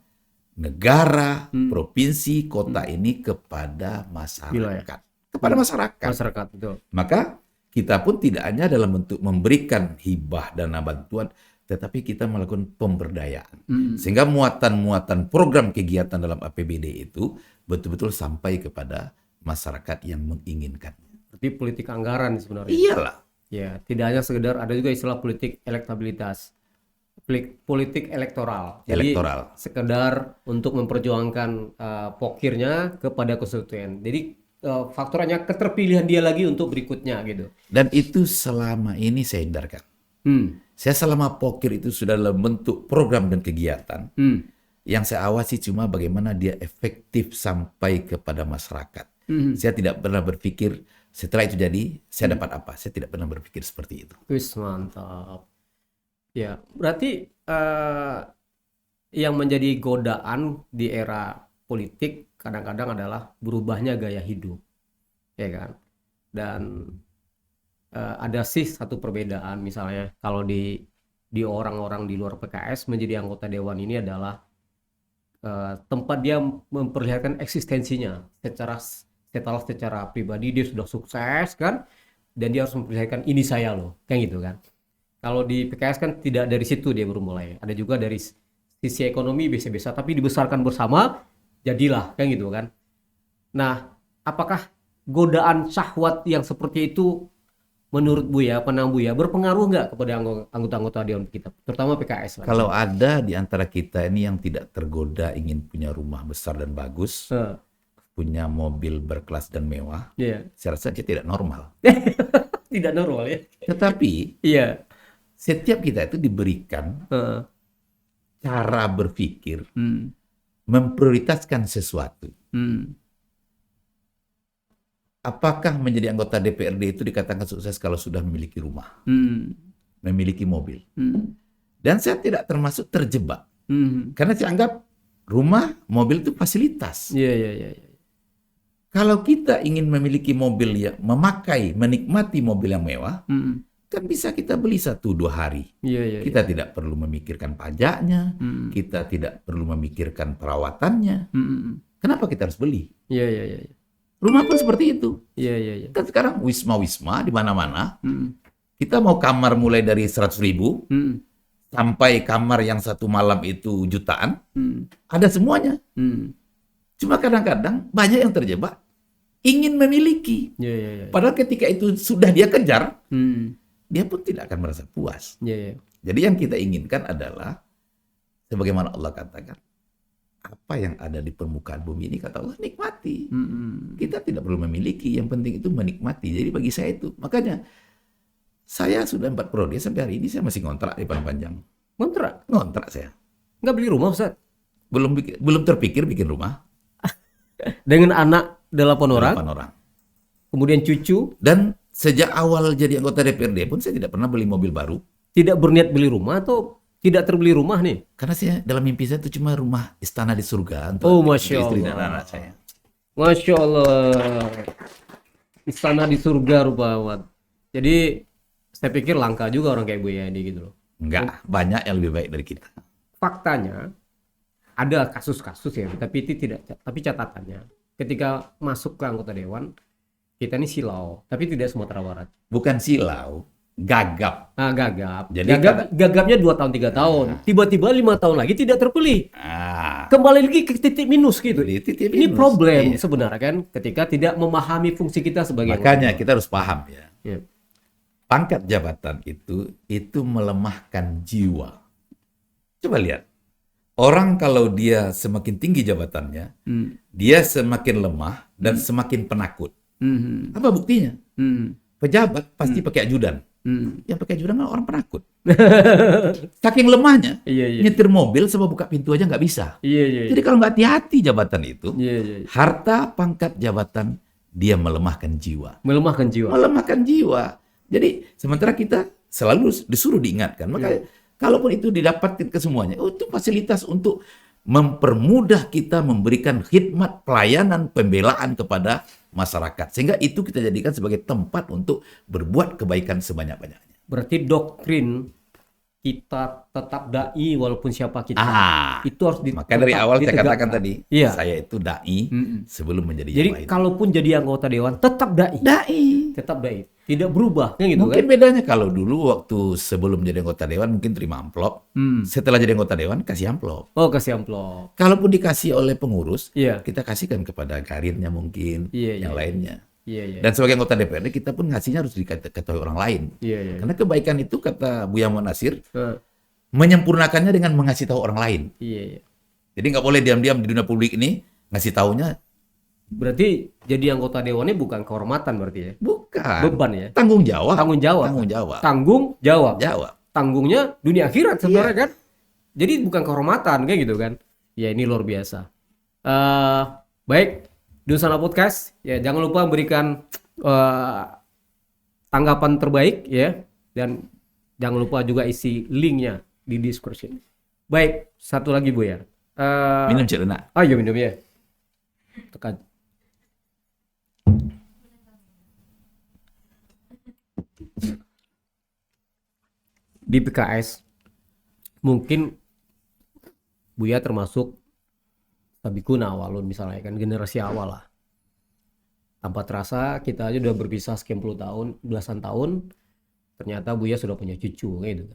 S2: negara, provinsi, kota ini kepada masyarakat. Wilayah. Kepada masyarakat.
S1: Masyarakat, betul.
S2: Maka kita pun tidak hanya dalam bentuk memberikan hibah dana bantuan, tetapi kita melakukan pemberdayaan. Sehingga muatan-muatan program kegiatan dalam APBD itu betul-betul sampai kepada masyarakat yang menginginkannya.
S1: Berarti politik anggaran sebenarnya.
S2: Iyalah.
S1: Ya, tidak hanya sekedar, ada juga istilah politik elektabilitas. Politik elektoral. Jadi sekedar untuk memperjuangkan pokirnya kepada konstituen. Jadi faktornya keterpilihan dia lagi untuk berikutnya gitu.
S2: Dan itu selama ini saya hindarkan. Saya selama pokir itu sudah dalam bentuk program dan kegiatan. Yang saya awasi cuma bagaimana dia efektif sampai kepada masyarakat. Saya tidak pernah berpikir setelah itu jadi saya dapat apa. Saya tidak pernah berpikir seperti itu.
S1: Wis, mantap. Ya, berarti yang menjadi godaan di era politik kadang-kadang adalah berubahnya gaya hidup, ya kan? Dan ada sih satu perbedaan, misalnya kalau di orang-orang di luar PKS menjadi anggota dewan ini adalah tempat dia memperlihatkan eksistensinya secara pribadi dia sudah sukses kan, dan dia harus memperlihatkan ini saya loh, kayak gitu kan. Kalau di PKS kan tidak dari situ dia baru mulai. Ada juga dari sisi ekonomi biasa-biasa, tapi dibesarkan bersama, jadilah, kan gitu kan. Nah, apakah godaan syahwat yang seperti itu menurut Buya, Penang Buya, berpengaruh nggak kepada anggota-anggota dewan kita, terutama PKS?
S2: Kalau ada di antara kita ini yang tidak tergoda ingin punya rumah besar dan bagus, punya mobil berkelas dan mewah, saya rasa dia tidak normal.
S1: Tidak normal ya.
S2: Tetapi, setiap kita itu diberikan cara berpikir, memprioritaskan sesuatu. Apakah menjadi anggota DPRD itu dikatakan sukses kalau sudah memiliki rumah, memiliki mobil? Dan saya tidak termasuk terjebak, karena saya anggap rumah, mobil itu fasilitas. Kalau kita ingin memiliki mobil yang menikmati mobil yang mewah, kan bisa kita beli 1-2 hari. Kita tidak perlu memikirkan pajaknya, kita tidak perlu memikirkan perawatannya. Kenapa kita harus beli? Rumah pun seperti itu. Kan sekarang wisma-wisma di mana-mana. Kita mau kamar mulai dari 100.000 sampai kamar yang 1 malam itu jutaan. Ada semuanya. Cuma kadang-kadang banyak yang terjebak ingin memiliki. Padahal ketika itu sudah dia kejar, dia pun tidak akan merasa puas. Jadi yang kita inginkan adalah sebagaimana Allah katakan, apa yang ada di permukaan bumi ini, kata Allah, nikmati. Kita tidak perlu memiliki, yang penting itu menikmati. Jadi bagi saya itu, makanya saya sudah 4 periode sampai hari ini saya masih ngontrak di Padang Panjang. Ngontrak saya.
S1: Nggak beli rumah, Ustaz?
S2: Belum terpikir bikin rumah.
S1: Dengan anak 8 orang,
S2: 8 orang.
S1: kemudian cucu,
S2: Dan sejak awal jadi anggota DPRD pun saya tidak pernah beli mobil baru.
S1: tidak berniat beli rumah atau tidak terbeli rumah nih?
S2: Karena saya dalam mimpi saya itu cuma rumah istana di surga untuk
S1: Oh, Masya
S2: istri dan
S1: Allah.
S2: anak saya.
S1: Masya Allah. Istana di surga rupawan. Jadi saya pikir langka juga orang kayak Buya ini gitu loh.
S2: Enggak, banyak yang lebih baik dari kita.
S1: Faktanya ada kasus-kasus ya, tapi itu tidak. Tapi catatannya, ketika masuk ke anggota dewan, kita ini silau, tapi tidak Sumatera Barat.
S2: Bukan silau, gagap.
S1: Gagap.
S2: Jadi
S1: Gagapnya 2 tahun 3 tahun. Tiba-tiba 5 tahun lagi tidak terpilih.
S2: Ah,
S1: Kembali lagi ke titik minus gitu.
S2: Di titik
S1: Ini
S2: minus.
S1: problem
S2: Iya.
S1: sebenarnya kan, ketika tidak memahami fungsi kita sebagai
S2: Makanya kita harus paham ya.
S1: Ya.
S2: Pangkat jabatan itu melemahkan jiwa. Coba lihat. Orang kalau dia semakin tinggi jabatannya, dia semakin lemah dan semakin penakut. Apa buktinya? Pejabat pasti pakai ajudan. Yang pakai ajudan kan orang penakut. Saking lemahnya,
S1: Iya.
S2: nyetir mobil sama buka pintu aja nggak bisa.
S1: Iya.
S2: Jadi kalau nggak hati-hati jabatan itu,
S1: Iya.
S2: harta pangkat jabatan dia melemahkan jiwa.
S1: Melemahkan jiwa.
S2: Melemahkan jiwa. Jadi sementara kita selalu disuruh diingatkan. Maka kalaupun itu didapatkan ke semuanya, itu fasilitas untuk mempermudah kita memberikan khidmat pelayanan pembelaan kepada masyarakat. Sehingga itu kita jadikan sebagai tempat untuk berbuat kebaikan sebanyak-banyaknya.
S1: Berarti doktrin kita tetap dai walaupun siapa kita. Itu harus
S2: Maka dari awal saya katakan tadi,
S1: Iya.
S2: saya itu dai sebelum menjadi
S1: Jadi
S2: yang lain.
S1: kalaupun jadi anggota dewan tetap dai. Tetap dai. Tidak berubah kan gitu
S2: Mungkin
S1: kan?
S2: bedanya kalau dulu waktu sebelum jadi anggota dewan mungkin terima amplop. Setelah jadi anggota dewan kasih amplop.
S1: Oh, kasih amplop.
S2: Kalaupun dikasih oleh pengurus,
S1: Iya.
S2: kita kasihkan kepada karirnya mungkin,
S1: Iya,
S2: yang lainnya.
S1: Iya.
S2: Dan sebagai anggota DPRD kita pun ngasihnya harus diketahui orang lain.
S1: Iya.
S2: Karena kebaikan itu kata Buya Muhammad Nasir,
S1: Eh,
S2: menyempurnakannya dengan mengasih tahu orang lain.
S1: Iya.
S2: Jadi nggak boleh diam-diam di dunia publik ini ngasih taunya
S1: Berarti jadi anggota dewannya bukan kehormatan berarti ya?
S2: bukan.
S1: Beban ya?
S2: Tanggung jawab.
S1: Tanggung jawab.
S2: Tanggung jawab.
S1: Tanggung jawab.
S2: Jawab.
S1: Tanggungnya dunia akhirat sebenarnya
S2: Iya.
S1: kan? Jadi bukan kehormatan kayak gitu kan? Ya ini luar biasa. Baik, Dusana Podcast ya jangan lupa berikan tanggapan terbaik ya, dan jangan lupa juga isi linknya di description. Baik, satu lagi Bu ya.
S2: Minum Cik Lena.
S1: Ayo minum ya. Tekan. Di PKS mungkin Buya termasuk Sabikuna awalun misalnya kan, generasi awal lah. Tanpa terasa kita aja udah berpisah sekian puluh tahun, belasan tahun, ternyata Buya sudah punya cucu kayak gitu.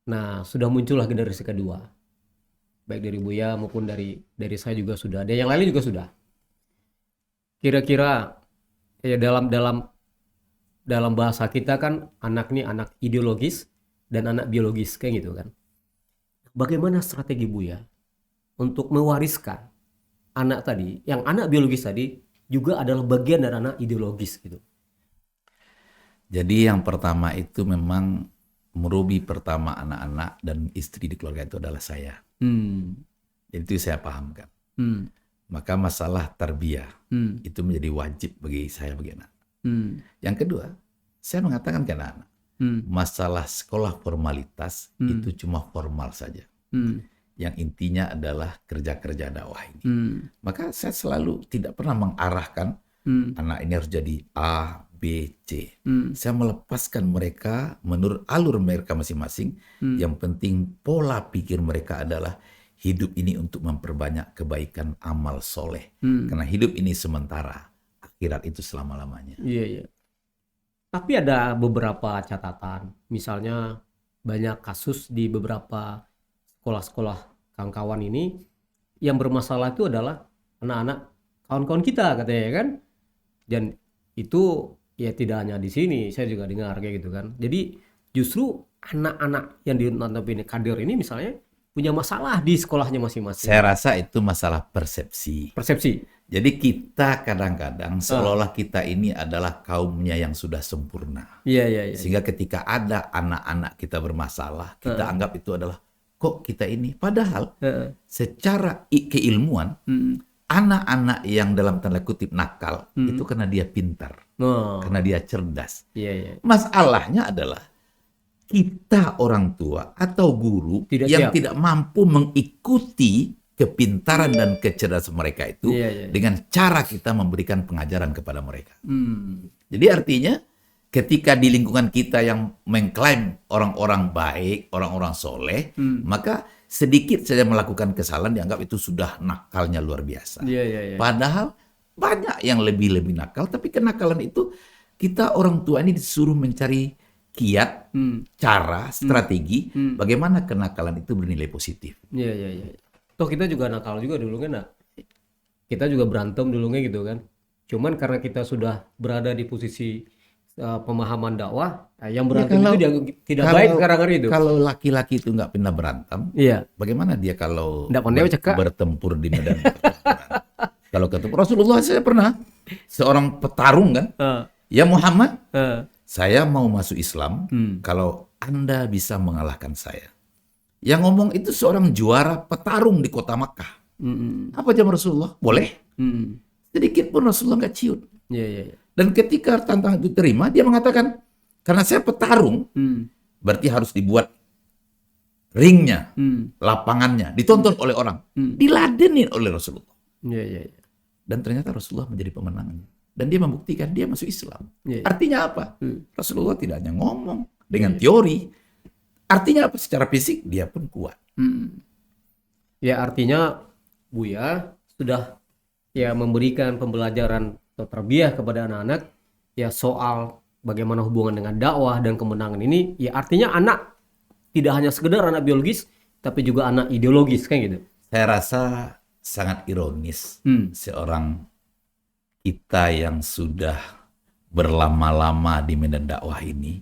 S1: Nah, sudah muncullah generasi kedua. Baik dari Buya maupun dari saya juga sudah. Dan yang lain juga sudah. Kira-kira ya dalam bahasa kita kan anak nih anak ideologis dan anak biologis kayak gitu kan. Bagaimana strategi Buya untuk mewariskan anak tadi, yang anak biologis tadi juga adalah bagian dari anak ideologis gitu.
S2: Jadi yang pertama itu memang murubi pertama anak-anak dan istri di keluarga itu adalah saya. Jadi itu saya pahamkan. Maka masalah tarbiyah itu menjadi wajib bagi saya bagi anak. Yang kedua, saya mengatakan ke anak-anak, masalah sekolah formalitas itu cuma formal saja. Yang intinya adalah kerja-kerja dakwah ini. Maka saya selalu tidak pernah mengarahkan anak ini harus jadi A, B, C. Saya melepaskan mereka menurut alur mereka masing-masing. Yang penting pola pikir mereka adalah hidup ini untuk memperbanyak kebaikan amal soleh. Karena hidup ini sementara, akhirat itu selama-lamanya.
S1: Iya. Tapi ada beberapa catatan, misalnya banyak kasus di beberapa sekolah-sekolah kawan-kawan ini yang bermasalah itu adalah anak-anak kawan-kawan kita katanya kan. Dan itu ya tidak hanya di sini, saya juga dengar kayak gitu kan. Jadi justru anak-anak yang di notabene kader ini misalnya punya masalah di sekolahnya masing-masing.
S2: Saya rasa itu masalah persepsi.
S1: Persepsi.
S2: Jadi kita kadang-kadang seolah-olah kita ini adalah kaumnya yang sudah sempurna.
S1: Iya.
S2: Sehingga ketika ada anak-anak kita bermasalah, kita anggap itu adalah kok kita ini. Padahal secara keilmuan, anak-anak yang dalam tanda kutip nakal itu karena dia pintar, karena dia cerdas.
S1: Iya.
S2: Masalahnya adalah kita orang tua atau guru yang tidak mampu mengikuti kepintaran dan kecerdasan mereka itu dengan cara kita memberikan pengajaran kepada mereka. Jadi artinya ketika di lingkungan kita yang mengklaim orang-orang baik, orang-orang soleh, maka sedikit saja melakukan kesalahan dianggap itu sudah nakalnya luar biasa. Padahal banyak yang lebih nakal, tapi kenakalan itu kita orang tua ini disuruh mencari kiat, cara, strategi, bagaimana kenakalan itu bernilai positif.
S1: Iya. Toh kita juga nakal juga dulu kan, kita juga berantem dulunya gitu kan. Cuman karena kita sudah berada di posisi pemahaman dakwah, yang berantem itu tidak baik sekarang hari itu.
S2: Kalau laki-laki itu nggak pernah berantem, bagaimana dia kalau bertempur di medan pertempuran? Kalau ketemu Rasulullah saya pernah, seorang petarung kan, ya Muhammad, saya mau masuk Islam kalau Anda bisa mengalahkan saya. Yang ngomong itu seorang juara petarung di kota Makkah. Apa jawab Rasulullah? Boleh. Sedikit pun Rasulullah nggak ciut. Dan ketika tantangan itu terima, dia mengatakan, karena saya petarung, berarti harus dibuat ringnya, lapangannya, ditonton oleh orang, diladenin oleh Rasulullah. Dan ternyata Rasulullah menjadi pemenangnya. Dan dia membuktikan dia masuk Islam. Artinya apa? Rasulullah tidak hanya ngomong dengan teori. Artinya apa? Secara fisik dia pun kuat.
S1: Ya artinya Buya sudah ya memberikan pembelajaran atau tarbiyah kepada anak-anak ya soal bagaimana hubungan dengan dakwah dan kemenangan ini. Ya artinya anak tidak hanya sekedar anak biologis, tapi juga anak ideologis kan gitu.
S2: Saya rasa sangat ironis seorang kita yang sudah berlama-lama di medan dakwah ini,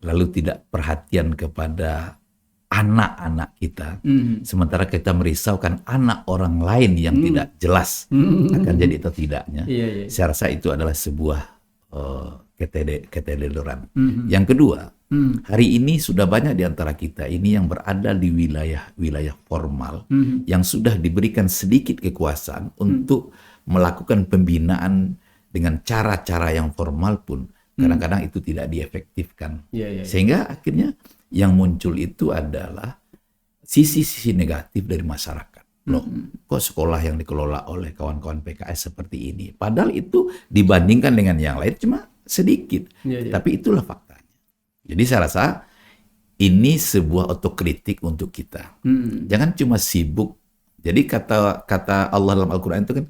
S2: lalu tidak perhatian kepada anak-anak kita, sementara kita merisaukan anak orang lain yang tidak jelas akan jadi atau tidaknya. Saya rasa itu adalah sebuah keteledoran. Yang kedua, hari ini sudah banyak di antara kita ini yang berada di wilayah formal, yang sudah diberikan sedikit kekuasaan untuk melakukan pembinaan dengan cara-cara yang formal pun kadang-kadang itu tidak diefektifkan. Sehingga akhirnya yang muncul itu adalah sisi-sisi negatif dari masyarakat. Loh, kok sekolah yang dikelola oleh kawan-kawan PKS seperti ini? Padahal itu dibandingkan dengan yang lain cuma sedikit. Tapi itulah faktanya. Jadi saya rasa ini sebuah otokritik untuk kita. Jangan cuma sibuk. Jadi kata Allah dalam Al-Quran itu kan,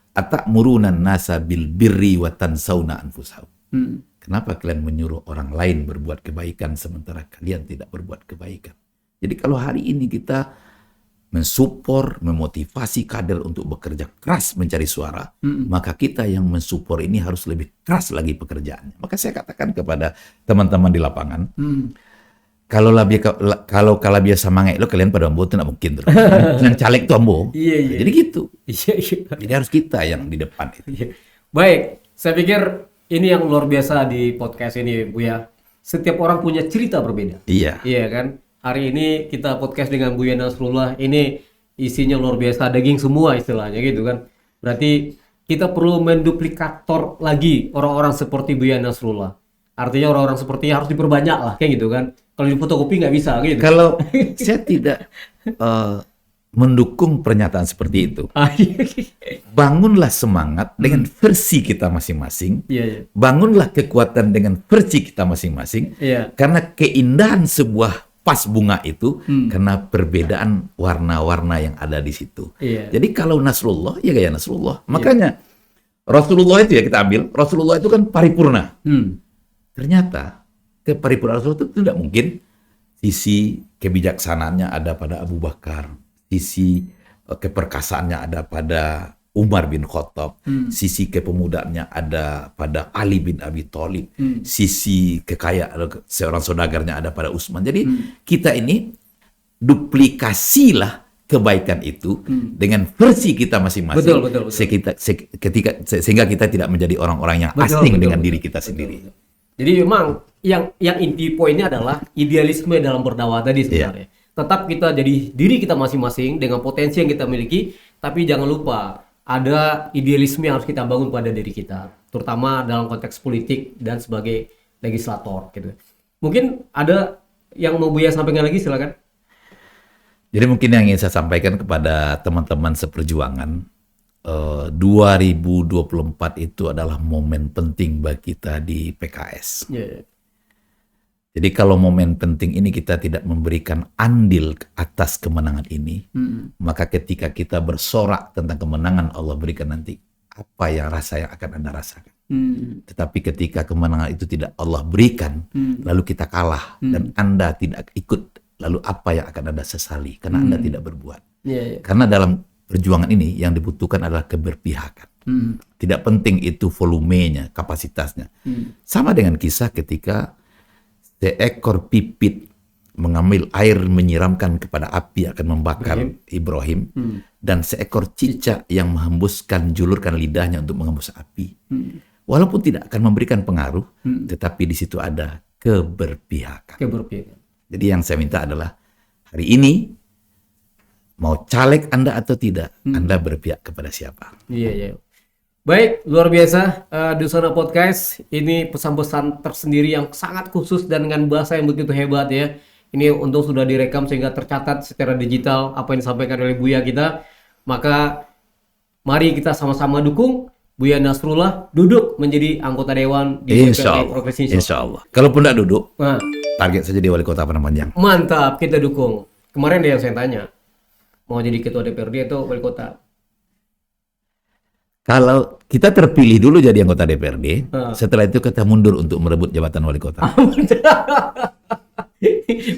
S2: atamuruna nasa bil birri wa tansawna anfusahum. Kenapa kalian menyuruh orang lain berbuat kebaikan sementara kalian tidak berbuat kebaikan? Jadi kalau hari ini kita mensupport, memotivasi kader untuk bekerja keras mencari suara, maka kita yang mensupport ini harus lebih keras lagi pekerjaannya. Maka saya katakan kepada teman-teman di lapangan, kalau biasa mangai lo kalian pada ambo itu tidak mungkin terus. Yang caleg itu ambo. Jadi gitu. Jadi harus kita yang di depan itu.
S1: Baik, saya pikir ini yang luar biasa di podcast ini, Buya. Setiap orang punya cerita berbeda. Iya kan? Hari ini kita podcast dengan Buya Nasrullah. Ini isinya luar biasa, daging semua istilahnya gitu kan. Berarti kita perlu menduplikator lagi orang-orang seperti Buya Nasrullah. Artinya orang-orang seperti harus diperbanyak lah, kayak gitu kan. Kalau di fotokopi nggak bisa gitu.
S2: Kalau saya tidak mendukung pernyataan seperti itu. Bangunlah semangat dengan versi kita masing-masing. Bangunlah kekuatan dengan versi kita masing-masing. Karena keindahan sebuah pas bunga itu karena perbedaan warna-warna yang ada di situ. Jadi kalau Nasrullah, ya kayak Nasrullah. Makanya Rasulullah itu ya kita ambil. Rasulullah itu kan paripurna. Ternyata keparipurnaan Rasulullah itu tidak mungkin. Sisi kebijaksanaannya ada pada Abu Bakar. Sisi keperkasaannya ada pada Umar bin Khattab, sisi kepemudaannya ada pada Ali bin Abi Thalib, sisi kekayaan seorang saudagarnya ada pada Utsman. Jadi kita ini duplikasilah kebaikan itu dengan versi kita masing-masing.
S1: Betul.
S2: Sehingga kita tidak menjadi orang-orang yang asing dengan diri kita sendiri.
S1: Jadi memang yang inti poinnya adalah idealisme dalam berdakwah tadi sebenarnya. Tetap kita jadi diri kita masing-masing dengan potensi yang kita miliki, tapi jangan lupa ada idealisme yang harus kita bangun pada diri kita, terutama dalam konteks politik dan sebagai legislator gitu. Mungkin ada yang mau Buya sampaikan lagi, silakan.
S2: Jadi mungkin yang ingin saya sampaikan kepada teman-teman seperjuangan, 2024 itu adalah momen penting bagi kita di PKS. Jadi kalau momen penting ini kita tidak memberikan andil atas kemenangan ini, maka ketika kita bersorak tentang kemenangan Allah berikan nanti, apa yang akan Anda rasakan. Tetapi ketika kemenangan itu tidak Allah berikan, lalu kita kalah dan Anda tidak ikut, lalu apa yang akan Anda sesali karena Anda tidak berbuat. Karena dalam perjuangan ini yang dibutuhkan adalah keberpihakan. Tidak penting itu volumenya, kapasitasnya. Sama dengan kisah ketika seekor pipit mengambil air menyiramkan kepada api akan membakar Ibrahim, dan seekor cicak yang menghembuskan julurkan lidahnya untuk menghembus api. Walaupun tidak akan memberikan pengaruh, tetapi di situ ada keberpihakan. Jadi yang saya minta adalah hari ini mau caleg Anda atau tidak, Anda berpihak kepada siapa?
S1: Iya. Baik, luar biasa. Dusana Podcast ini pesan-pesan tersendiri yang sangat khusus dan dengan bahasa yang begitu hebat ya. Ini untung sudah direkam sehingga tercatat secara digital apa yang disampaikan oleh Buya kita. Maka mari kita sama-sama dukung Buya Nasrullah duduk menjadi anggota dewan di DPRD Provinsi
S2: Insya Allah. Kalaupun tidak duduk, target saja di wali kota Padang Panjang.
S1: Mantap, kita dukung. Kemarin ada yang saya tanya, mau jadi ketua DPRD atau wali kota?
S2: Kalau kita terpilih dulu jadi anggota DPRD, setelah itu kita mundur untuk merebut jabatan wali kota.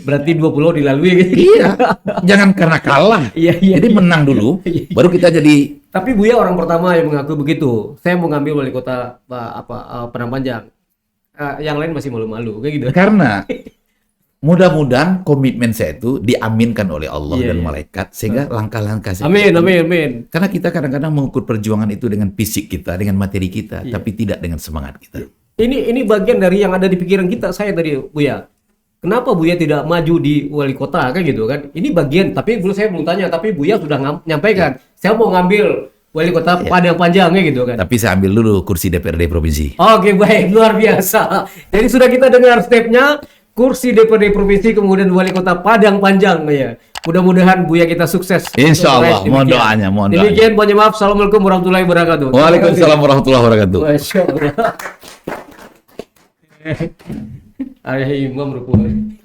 S1: Berarti 20 dilalui gitu.
S2: Iya, jangan karena kalah. Jadi menang dulu, baru kita jadi.
S1: Tapi Buya orang pertama yang mengaku begitu. Saya mau ngambil wali kota Padang Panjang. Yang lain masih malu-malu kayak gitu.
S2: Karena mudah-mudahan komitmen saya itu diaminkan oleh Allah dan malaikat sehingga langkah-langkah saya.
S1: Amin.
S2: Karena kita kadang-kadang mengukur perjuangan itu dengan fisik kita, dengan materi kita, tapi tidak dengan semangat kita.
S1: Ini bagian dari yang ada di pikiran kita saya tadi, Buya. Kenapa Buya tidak maju di wali kota kayak gitu kan? Ini bagian, tapi saya belum tanya, tapi Buya sudah nyampaikan. Saya mau ngambil wali kota Padang Panjang kayak gitu kan.
S2: Tapi saya ambil dulu kursi DPRD provinsi.
S1: Oke, baik, luar biasa. Jadi sudah kita dengar stepnya. Kursi DPRD Provinsi, kemudian Wali Kota Padang Panjang ya. Mudah-mudahan Buya kita sukses.
S2: Insya Allah, mohon doanya.
S1: Demikian, mohon maaf. Assalamualaikum warahmatullahi wabarakatuh.
S2: Waalaikumsalam warahmatullahi wabarakatuh.
S1: Masya Allah. Ayah imam rukun.